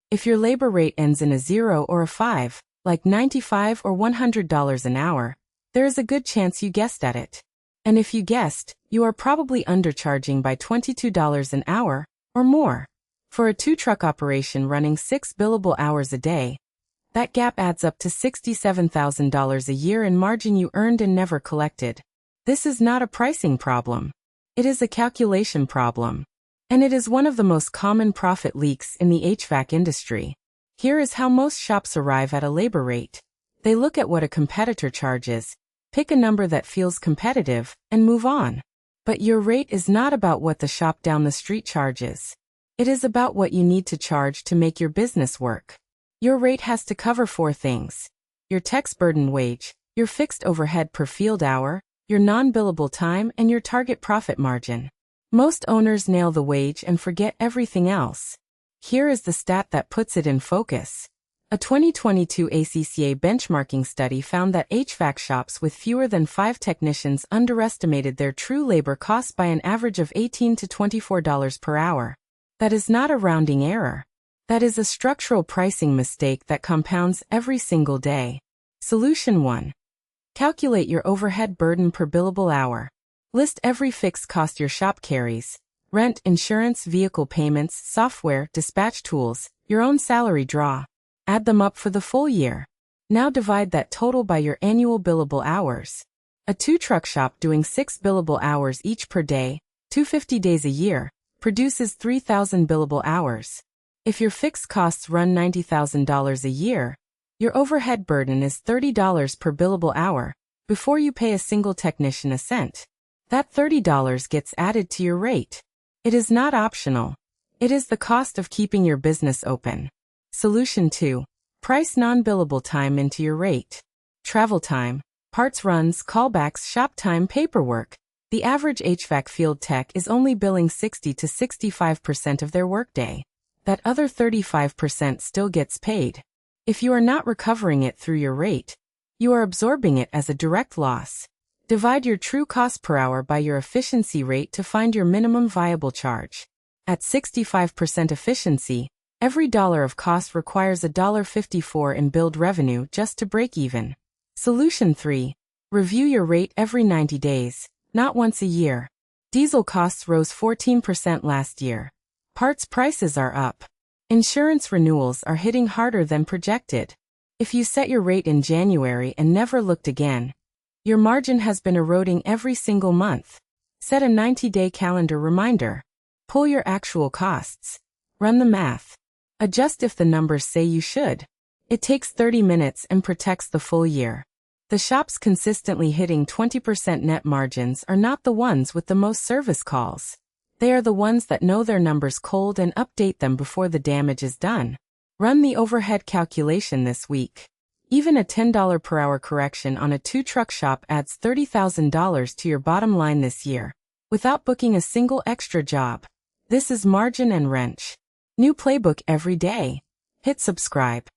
If your labor rate ends in a 0 or a 5, like $95 or $100 an hour, there is a good chance you guessed at it. And if you guessed, you are probably undercharging by $22 an hour or more. For a 2-truck operation running 6 billable hours a day, that gap adds up to $67,000 a year in margin you earned and never collected. This is not a pricing problem. It is a calculation problem. And it is one of the most common profit leaks in the HVAC industry. Here is how most shops arrive at a labor rate. They look at what a competitor charges, pick a number that feels competitive, and move on. But your rate is not about what the shop down the street charges. It is about what you need to charge to make your business work. Your rate has to cover 4 things: your tech's burden wage, your fixed overhead per field hour, your non-billable time, and your target profit margin. Most owners nail the wage and forget everything else. Here is the stat that puts it in focus. A 2022 ACCA benchmarking study found that HVAC shops with fewer than 5 technicians underestimated their true labor costs by an average of $18 to $24 per hour. That is not a rounding error. That is a structural pricing mistake that compounds every single day. Solution 1. Calculate your overhead burden per billable hour. List every fixed cost your shop carries: rent, insurance, vehicle payments, software, dispatch tools, your own salary draw. Add them up for the full year. Now divide that total by your annual billable hours. A 2-truck shop doing 6 billable hours each per day, 250 days a year, produces 3,000 billable hours. If your fixed costs run $90,000 a year, your overhead burden is $30 per billable hour, before you pay a single technician a cent. That $30 gets added to your rate. It is not optional. It is the cost of keeping your business open. Solution 2. Price non-billable time into your rate. Travel time, parts runs, callbacks, shop time, paperwork. The average HVAC field tech is only billing 60 to 65% of their workday. That other 35% still gets paid. If you are not recovering it through your rate, you are absorbing it as a direct loss. Divide your true cost per hour by your efficiency rate to find your minimum viable charge. At 65% efficiency, every dollar of cost requires $1.54 in billed revenue just to break even. Solution 3. Review your rate every 90 days, not once a year. Diesel costs rose 14% last year. Parts prices are up. Insurance renewals are hitting harder than projected. If you set your rate in January and never looked again, your margin has been eroding every single month. Set a 90-day calendar reminder. Pull your actual costs. Run the math. Adjust if the numbers say you should. It takes 30 minutes and protects the full year. The shops consistently hitting 20% net margins are not the ones with the most service calls. They are the ones that know their numbers cold and update them before the damage is done. Run the overhead calculation this week. Even a $10 per hour correction on a 2-truck shop adds $30,000 to your bottom line this year, without booking a single extra job. This is margin and wrench. New playbook every day. Hit subscribe.